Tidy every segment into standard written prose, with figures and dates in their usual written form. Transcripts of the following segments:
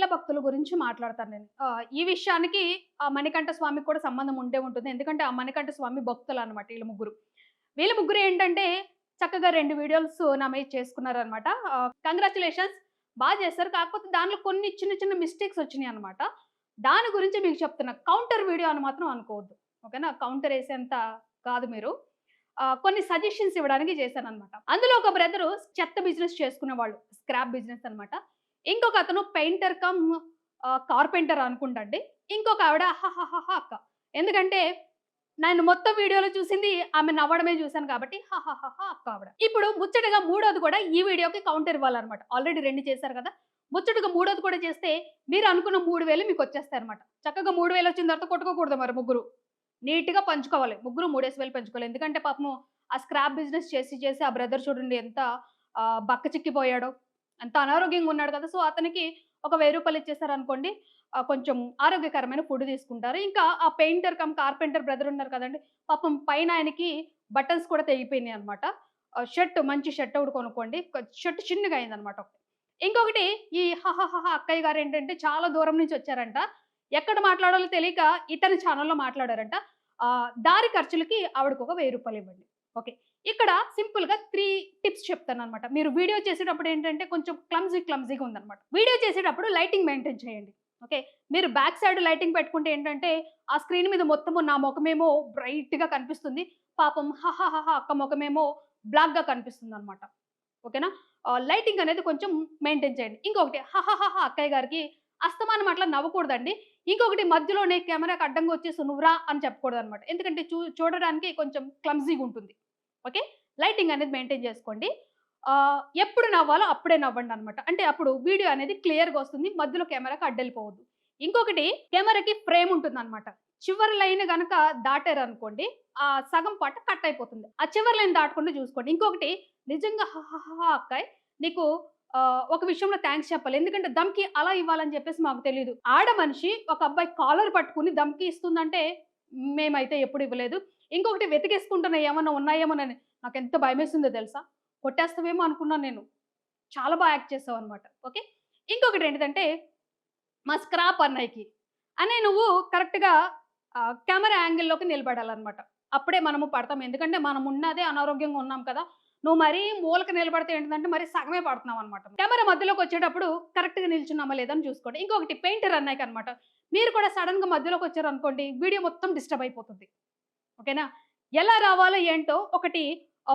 పిల్ల భక్తుల గురించి మాట్లాడతాను నేను. ఈ విషయానికి ఆ మణికంఠ స్వామికి కూడా సంబంధం ఉండే ఉంటుంది. ఎందుకంటే ఆ మణికంఠ స్వామి భక్తులనమాట ఈళ్ళు ముగ్గురు. వీళ్ళు ముగ్గురు ఏంటంటే చక్కగా 2 వీడియోస్ నా మీద చేసుకున్నారనమాట. కంగ్రాచ్యులేషన్స్ చేశారు. కాకపోతే దానిలో కొన్ని చిన్న చిన్న మిస్టేక్స్ వచ్చినియనమాట. దాని గురించి మీకు చెప్తున్నా. కౌంటర్ వీడియో అని మాత్రం అనుకోవద్దు. ఓకేనా? కౌంటర్ ఏసేంత కాదు మీరు. కొన్ని సజెషన్స్ ఇవ్వడానికి చేశాననమాట. అందులో ఒక బ్రదరు చెత్త బిజినెస్ చేసుకునేవాళ్ళు. స్క్రాప్ బిజినెస్ అనమాట. ఇంకొక అతను పెయింటర్ కమ్ కార్పెంటర్ అనుకుంటండి. ఇంకొక ఆవిడ హహహహ అక్క. ఎందుకంటే నేను మొత్తం వీడియోలో చూసింది ఆమె నవ్వడమే చూసాను కాబట్టి హహహహ అక్క ఆవిడ. ఇప్పుడు ముచ్చటగా మూడోది కూడా ఈ వీడియోకి కౌంటర్ ఇవ్వాలన్నమాట. ఆల్రెడీ 2 చేశారు కదా! ముచ్చటగా మూడోది కూడా చేస్తే మీరు అనుకున్న 3000 మీకొచ్చేస్తాయన్నమాట. చక్కగా 3000 వచ్చిన తర్వాత కొట్టుకోకూడదు మరి ముగ్గురు. నీట్‌గా పంచుకోవాలి. ముగ్గురు 3,000 పంచుకోవాలి. ఎందుకంటే పాపము ఆ స్క్రాప్ బిజినెస్ చేసి చేసి ఆ బ్రదర్ చూడండి ఎంత బక్క చిక్కిపోయాడో. అంత అనారోగ్యంగా ఉన్నాడు కదా! సో, అతనికి ఒక రూ. 1000 ఇచ్చేసారనుకోండి కొంచెం ఆరోగ్యకరమైన ఫుడ్ తీసుకుంటారు. ఇంకా ఆ పెయింటర్ కమ్ కార్పెంటర్ బ్రదర్ ఉన్నారు కదండీ! పాపం పైన ఆయనకి బటన్స్ కూడా తెగిపోయినాయన్నమాట. మంచి షర్ట్ ఒకటి కొనుక్కోండి. షర్ట్ చిన్నగా అయిందన్నమాట ఒకటి. ఇంకొకటి ఈ హహహహ అక్కయ్య గారేంటంటే చాలా దూరం నుంచి వచ్చారంట. ఎక్కడ మాట్లాడాలో తెలియక ఇతని ఛానెల్‌లో మాట్లాడారంట. దారి ఖర్చులకి ఆవిడకొక రూ. 1000 ఇవ్వండి. ఓకే. ఇక్కడ సింపుల్‌గా 3 టిప్స్ చెప్తాననమాట. మీరు వీడియో చేసేటప్పుడు ఏంటంటే కొంచెం క్లమ్జీగా ఉందనమాట. వీడియో చేసేటప్పుడు లైటింగ్ మెయింటైన్ చేయండి. ఓకే. మీరు బ్యాక్ సైడ్ లైటింగ్ పెట్టుకుంటే ఏంటంటే, ఆ స్క్రీన్ మీద మొత్తము నా మొఖమేమో బ్రైట్‌గా కనిపిస్తుంది. పాపం హహహహ అక్క మొఖమేమో బ్లాక్‌గా కనిపిస్తుందనమాట. ఓకేనా? లైటింగ్ అనేది కొంచెం మెయింటైన్ చేయండి. ఇంకొకటి హహహహ అక్కయ్య గారికి అస్తమానం అట్లా నవ్వకూడదండి. ఇంకొకటి మధ్యలోనే కెమెరాకి అడ్డంగా వచ్చేసి నువ్వురా అని చెప్పకూడదనమాట. ఎందుకంటే చూడడానికి కొంచెం క్లమ్జీగా ఉంటుంది. ఓకే. లైటింగ్ అనేది మెయింటైన్ చేసుకోండి. ఎప్పుడు నవ్వాలో అప్పుడే నవ్వండనమాట. అంటే అప్పుడు వీడియో అనేది క్లియర్‌గా వస్తుంది. మధ్యలో కెమెరాకి అడ్డెళ్ళిపోవద్దు. ఇంకొకటి కెమెరాకి ఫ్రేమ్ ఉంటుందనమాట. చివరి లైన్ గనక దాటారనుకోండి, ఆ సగం పార్ట్ కట్ అయిపోతుంది. ఆ చివరి లైన్ దాటకుండా చూసుకోండి. ఇంకొకటి నిజంగా హహహహ అక్కాయ్ నీకు ఒక విషయంలో థాంక్స్ చెప్పాలి. ఎందుకంటే దమ్‌కి అలా ఇవ్వాలని చెప్పేసి మాకు తెలీదు. ఆడ మనిషి ఒక అబ్బాయి కాలర్ పట్టుకొని దమ్‌కి ఇస్తుందంటే మేమైతే ఎప్పుడు ఇవ్వలేదు. ఇంకొకటి వెతికేసుకుంటున్నా ఏమన్నా ఉన్నాయేమోనని. నాకెంత భయమేసిందో తెలుసా? కొట్టేస్తావేమో అనుకున్నాను నేను. చాలా యాక్ట్ చేసావన్నమాట. ఓకే. ఇంకొకటేంటిదంటే మా స్క్రాప్ అన్నయ్యకి, "అన్నయ్య నువ్వు కరెక్ట్‌గా కెమెరా యాంగిల్‌లోకి నిలబడాలన్నమాట. అప్పుడే మనము పడతాం. ఎందుకంటే మనమున్నదే అనారోగ్యంగా ఉన్నాం కదా! నువ్వు మరీ మూలకి నిలబడితే ఏంటిదంటే మరి సగమే పడుతున్నావన్నమాట. కెమెరా మధ్యలోకొచ్చేటప్పుడు కరెక్ట్‌గా నిల్చున్నామా లేదా అని చూసుకోండి." ఇంకొకటి పెయింటర్ అన్నయ్యకన్నమాట. మీరు కూడా సడెన్‌గా మధ్యలోకొచ్చారనుకోండి వీడియో మొత్తం డిస్టర్బ్ అయిపోతుంది. ఓకేనా? ఎలా రావాలో ఏంటో ఒకటి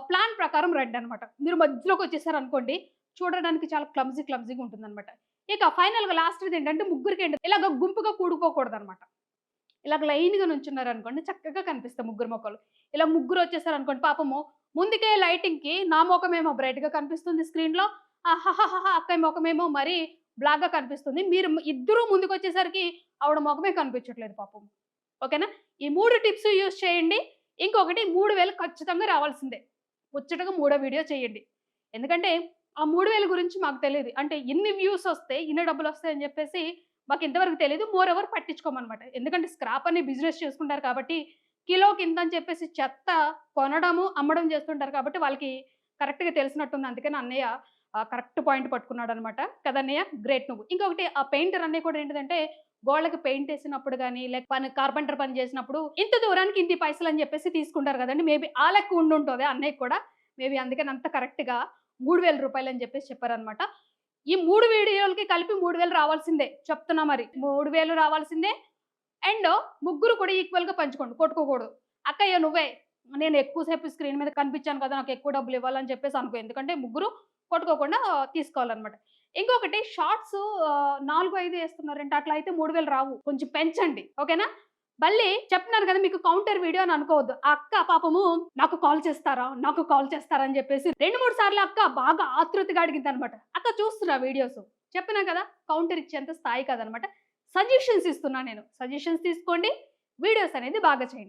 ప్లాన్ ప్రకారం రండనమాట. మీరు మధ్యలోకొచ్చేసారనుకోండి, చూడడానికి చాలా క్లమ్జీగా ఉంటుందనమాట. ఇక ఫైనల్‌గా లాస్ట్‌దేంటంటే ముగ్గురికేంటి ఇలాగ గుంపుగా కూడుకోకూడదనమాట. ఇలాగ లైన్‌గా నుంచున్నారనుకోండి చక్కగా కనిపిస్తాయి ముగ్గురు మొఖాలు. ఇలా ముగ్గురొచ్చేసారనుకోండి పాపము ముందుకే లైటింగ్‌కి నా మొఖమేమో బ్రైట్‌గా కనిపిస్తుంది స్క్రీన్‌లో. హహహహ అక్కయ్య మొఖమేమో మరీ బ్లాక్‌గా కనిపిస్తుంది. మీరు ఇద్దరూ ముందుకొచ్చేసరికి ఆవిడ మొఖమే కనిపించట్లేదు పాపం. ఓకేనా? ఈ 3 టిప్స్ యూజ్ చేయండి. ఇంకొకటి 3000 ఖచ్చితంగా రావాల్సిందే. ముచ్చటగా మూడో వీడియో చేయండి. ఎందుకంటే ఆ 3000 గురించి మాకు తెలీదు. అంటే ఇన్ని వ్యూస్ వస్తాయి, ఇన్ని డబ్బులొస్తాయని జెప్పేసి మాకింతవరకు తెలీదు. మోర్ ఓవర్ పట్టించుకోమనమాట. ఎందుకంటే స్క్రాప్ అని బిజినెస్ చేసుకుంటారు కాబట్టి కిలోకి ఇంతని చెప్పేసి చెత్త కొనడము, అమ్మడం చేస్తుంటారు కాబట్టి వాళ్ళకి కరెక్ట్‌గా తెలిసినట్టుంది. అందుకని అన్నయ్య కరెక్ట్ పాయింట్ పట్టుకున్నాడనమాట. కదన్నయ్య గ్రేట్ నువ్వు. ఇంకొకటి ఆ పెయింటర్ అన్నయ్య కూడా ఏంటిదంటే గోడలకి పెయింట్ ఏసినప్పుడు గాని, కార్పెంటర్ పని చేసినప్పుడు ఇంత దూరానికి ఇన్ని పైసలని చెప్పేసి తీసుకుంటారు గదండీ! మేబీ ఆ లెక్క ఉండుంటది అన్నయ్యకి కూడా. మేబీ అందుకని అంత కరెక్ట్‌గా రూ. 3000 అని చెప్పేసి చెప్పారనమాట. ఈ 3 వీడియోలకి కలిపి 3000 రావాల్సిందే. చెప్తున్నా మరి. 3000 రావాల్సిందే. అండ్ ముగ్గురు కూడా ఈక్వల్‌గా పంచుకోండి. కొట్టుకోకూడదు. అక్కయ్య నువ్వే నేను ఎక్కువ సేపు స్క్రీన్ మీద కనిపించాను కదా! నాకు ఎక్కువ డబ్బులు ఇవ్వాలని చెప్పేసి అనుకో. ఎందుకంటే ముగ్గురు కొట్టుకోకుండా తీసుకోవాలనమాట. ఇంకొకటి షార్ట్స్ 4, 5 ఏస్తున్నారంటే అట్లా అయితే 3000 రావు. కొంచెం పెంచండి. ఓకేనా? మళ్ళీ చెప్తున్నాను కదా! మీకు కౌంటర్ వీడియో అని అనుకోవద్దు. ఆ అక్క పాపము నాకు కాల్ చేస్తారా అని చెప్పేసి 2, 3 సార్లు అక్క బాగా ఆతృతగా అడిగిందనమాట. అక్క చూస్తున్నా వీడియోస్. చెప్పినా కదా! కౌంటర్ ఇచ్చేంత స్థాయి కాదనమాట. సజెషన్స్ ఇస్తున్నా నేను. సజెషన్స్ తీసుకోండి. వీడియోస్ అనేది బాగా చేయండి.